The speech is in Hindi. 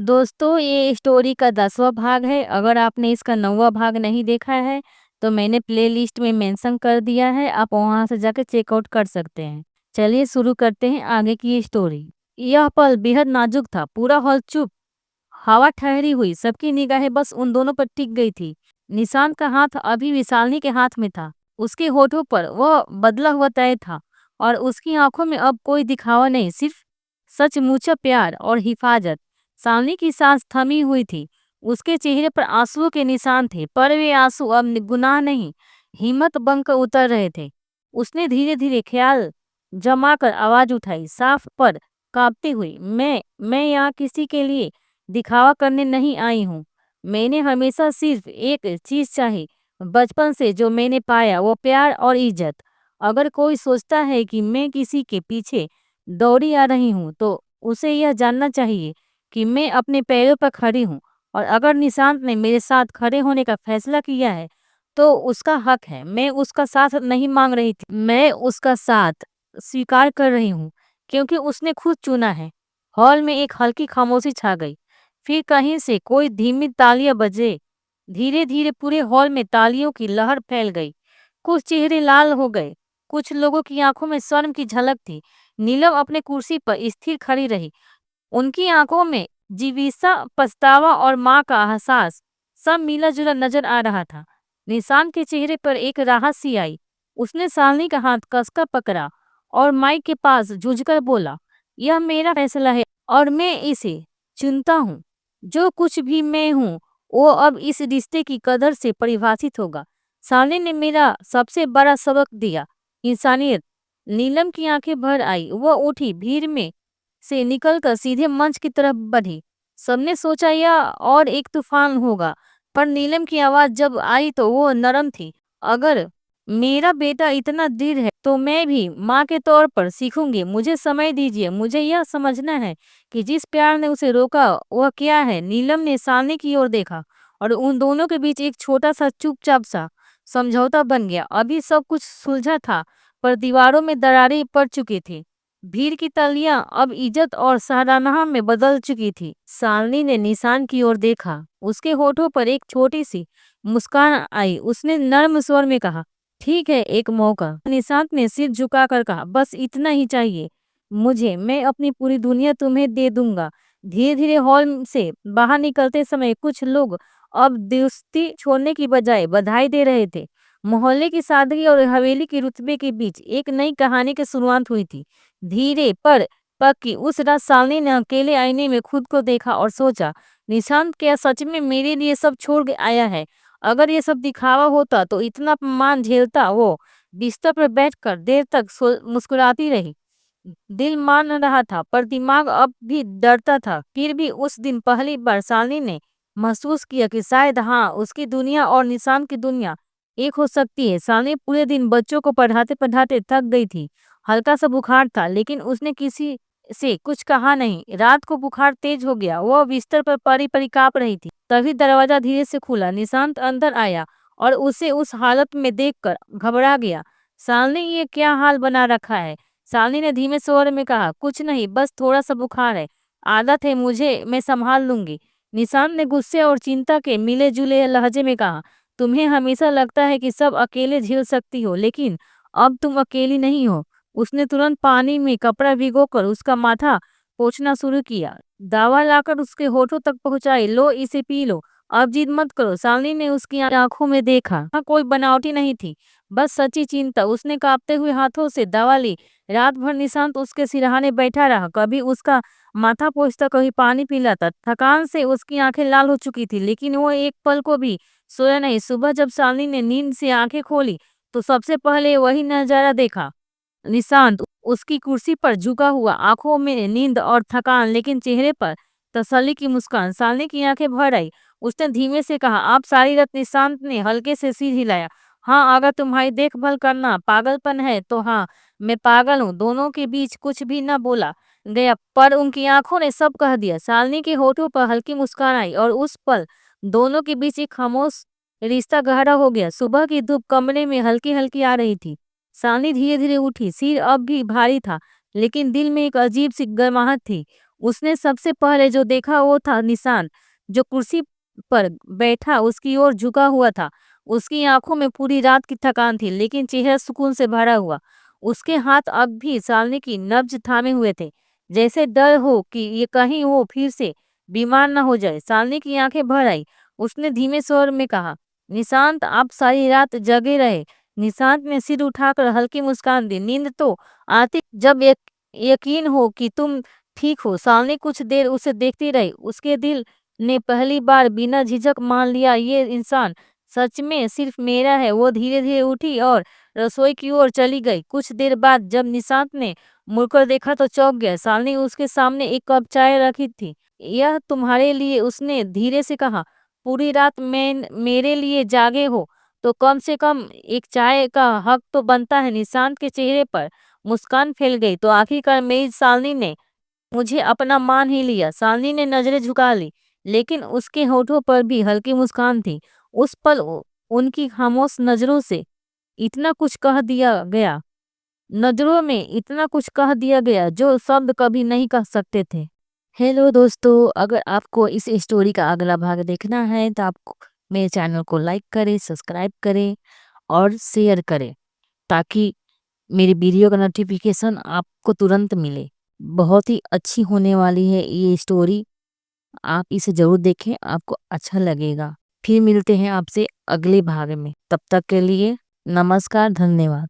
दोस्तों, ये स्टोरी का 10वां भाग है। अगर आपने इसका 9वां भाग नहीं देखा है, तो मैंने प्लेलिस्ट में मेंशन कर दिया है, आप वहाँ से जाके चेकआउट कर सकते हैं। चलिए शुरू करते हैं आगे की ये स्टोरी। यह पल बेहद नाजुक था, पूरा हॉल चुप, हवा ठहरी हुई, सबकी निगाहें बस उन दोनों पर टिक गई थी। निशांत का हाथ अभी विशालिनी के हाथ में था, उसके होठों पर वह बदला हुआ तय था और उसकी आंखों में अब कोई दिखावा नहीं, सिर्फ सचमुचा प्यार और हिफाजत। शालिनी की सांस थमी हुई थी, उसके चेहरे पर आंसुओं के निशान थे, पर वे आंसू अब गुनाह नहीं, हिम्मत बनकर उतर रहे थे। उसने धीरे धीरे ख्याल जमाकर आवाज उठाई, साफ पर कांपते हुए, मैं यहाँ किसी के लिए दिखावा करने नहीं आई हूँ। मैंने हमेशा सिर्फ एक चीज चाही, बचपन से जो मैंने पाया वो प्यार और इज्जत। अगर कोई सोचता है कि मैं किसी के पीछे दौड़ी आ रही हूँ, तो उसे यह जानना चाहिए कि मैं अपने पैरों पर खड़ी हूँ। और अगर निशांत ने मेरे साथ खड़े होने का फैसला किया है, तो उसका हक है। मैं उसका साथ नहीं मांग रही थी, मैं उसका साथ स्वीकार कर रही हूँ, क्योंकि उसने खुद चुना है। हॉल में एक हल्की खामोशी छा गई। फिर कहीं से कोई धीमी तालियां बजे। धीरे धीरे पूरे हॉल में तालियों की लहर फैल गई। कुछ चेहरे लाल हो गए, कुछ लोगों की आंखों में शर्म की झलक थी। नीलम अपने कुर्सी पर स्थिर खड़ी रही, उनकी आंखों में जिज्ञासा, पछतावा और माँ का एहसास सब मिला जुला नजर आ रहा था। निशान के चेहरे पर एक राहत सी आई। उसने शालिनी का हाथ कसकर पकड़ा और माइक के पास झुककर बोला, यह मेरा फैसला है और मैं इसे चुनता हूँ। जो कुछ भी मैं हूँ, वो अब इस रिश्ते की कदर से परिभाषित होगा। शालिनी ने मेरा सबसे बड़ा सबक दिया, इंसानियत। नीलम की आंखें भर आई, वह उठी, भीड़ में से निकलकर सीधे मंच की तरफ बढ़ी। सबने सोचा यह और एक तूफान होगा, पर नीलम की आवाज जब आई तो वो नरम थी। अगर मेरा बेटा इतना दृढ़ है, तो मैं भी माँ के तौर पर सीखूंगी। मुझे समय दीजिए, मुझे यह समझना है कि जिस प्यार ने उसे रोका वह क्या है। नीलम ने सामने की ओर देखा और उन दोनों के बीच एक छोटा सा चुपचाप सा समझौता बन गया। अभी सब कुछ सुलझा था, पर दीवारों में दरारें पड़ चुकी थी। भीड़ की तालियां अब इज्जत और सराहना में बदल चुकी थी। शालिनी ने निशान की ओर देखा, उसके होठों पर एक छोटी सी मुस्कान आई। उसने नर्म स्वर में कहा, ठीक है, एक मौका। निशांत ने सिर झुकाकर कहा, बस इतना ही चाहिए मुझे, मैं अपनी पूरी दुनिया तुम्हें दे दूंगा। धीरे धीरे हॉल से बाहर निकलते समय कुछ लोग अब दोस्ती छोड़ने की बजाय बधाई दे रहे थे। मोहल्ले की सादगी और हवेली के रुतबे के बीच एक नई कहानी की शुरुआत हुई थी। धीरे पर पक्की उस रात शालिनी ने अकेले आईने में खुद को देखा और सोचा, निशांत क्या सच में मेरे लिए सब छोड़ के आया है? अगर ये सब दिखावा होता तो इतना अपमान झेलता वो? बिस्तर पर बैठकर देर तक मुस्कुराती रही। दिल मान रहा था, पर दिमाग अब भी डरता था। फिर भी उस दिन पहली बार शालिनी ने महसूस किया कि शायद हाँ, उसकी दुनिया और निशांत की दुनिया एक हो सकती है। शालिनी पूरे दिन बच्चों को पढ़ाते पढ़ाते थक गई थी। हल्का सा बुखार था, लेकिन उसने किसी से कुछ कहा नहीं। रात को बुखार तेज हो गया, वह बिस्तर पर पड़ी पड़ी कांप रही थी। तभी दरवाजा धीरे से खुला, निशांत अंदर आया और उसे उस हालत में देखकर घबरा गया। शालिनी, ये क्या हाल बना रखा है? शालिनी ने धीमे स्वर में कहा, कुछ नहीं, बस थोड़ा सा बुखार है, आदत है मुझे, मैं संभाल लूंगी। निशांत ने गुस्से और चिंता के मिले जुले लहजे में कहा, तुम्हें हमेशा लगता है कि सब अकेले झेल सकती हो, लेकिन अब तुम अकेली नहीं हो। उसने तुरंत पानी में कपड़ा भिगोकर उसका माथा पोंछना शुरू किया, दवा लाकर उसके होठों तक पहुंचाई। लो, इसे पी लो, अब जिद मत करो। शालिनी ने उसकी आंखों में देखा, हाँ, कोई बनावटी नहीं थी, बस सच्ची चिंता। उसने कांपते हुए हाथों से दवा ली। रात भर निशांत उसके सिरहाने बैठा रहा, कभी उसका माथा पोंछता, कभी पानी पिलाता। थकान से उसकी आंखें लाल हो चुकी थी, लेकिन वो एक पल को भी सोया नहीं। सुबह जब शालिनी ने नींद से आंखें खोली, तो सबसे पहले वही नजारा देखा, निशांत उसकी कुर्सी पर झुका हुआ, आंखों में नींद और थकान, लेकिन चेहरे पर तसल्ली की मुस्कान। शालिनी की आंखें भर आई। उसने धीमे से कहा, आप सारी रात? निशांत ने हल्के से सिर हिलाया, हाँ, अगर तुम्हारी देखभाल करना पागलपन है तो हाँ, मैं पागल हूँ। दोनों के बीच कुछ भी न बोला गया, पर उनकी आंखों ने सब कह दिया। शालिनी के होठों पर हल्की मुस्कान आई और उस पल दोनों के बीच एक खामोश रिश्ता गहरा हो गया। सुबह की धूप कमरे में हल्की हल्की आ रही थी। शालिनी धीरे धीरे उठी, सिर अब भी भारी था, लेकिन दिल में एक अजीब सी गर्माहट थी। उसने सबसे पहले जो देखा वो था निशान, जो कुर्सी पर बैठा उसकी ओर झुका हुआ था। उसकी आंखों में पूरी रात की थकान थी, लेकिन चेहरा सुकून से भरा हुआ। उसके हाथ अब भी शालिनी की नब्ज थामे हुए थे, जैसे डर हो कि ये कहीं वो फिर से बीमार ना हो जाए। शालिनी की आंखें भर आई। उसने धीमे स्वर में कहा, निशांत, आप सारी रात जगे रहे। निशांत ने सिर उठाकर हल्की मुस्कान दी। नींद तो आती जब यकीन हो कि तुम ठीक हो। शालिनी कुछ देर उसे देखती रही। उसके दिल ने पहली बार बिना झिझक मान लिया, ये इंसान सच में सिर्फ मेरा है। वो धीरे धीरे उठी और रसोई की ओर चली गई। कुछ देर बाद जब निशांत ने मुड़कर देखा तो चौंक गया। शालिनी उसके सामने एक कप चाय रखी थी। यह तुम्हारे लिए, उसने धीरे से कहा। पूरी रात मैं मेरे लिए जागे हो तो कम से कम एक चाय का हक तो बनता है। निशांत के चेहरे पर मुस्कान फैल गई। तो आखिरकार मेरी शालिनी ने मुझे अपना मान ही लिया। शालिनी ने नजरें झुका ली, लेकिन उसके होठों पर भी हल्की मुस्कान थी। उस पल उनकी खामोश नजरों से इतना कुछ कह दिया गया, नजरों में इतना कुछ कह दिया गया जो शब्द कभी नहीं कह सकते थे। हेलो दोस्तों, अगर आपको इस स्टोरी का अगला भाग देखना है तो आप मेरे चैनल को लाइक करें, सब्सक्राइब करें और शेयर करें, ताकि मेरी वीडियो का नोटिफिकेशन आपको तुरंत मिले। बहुत ही अच्छी होने वाली है ये स्टोरी, आप इसे ज़रूर देखें, आपको अच्छा लगेगा। फिर मिलते हैं आपसे अगले भाग में, तब तक के लिए नमस्कार, धन्यवाद।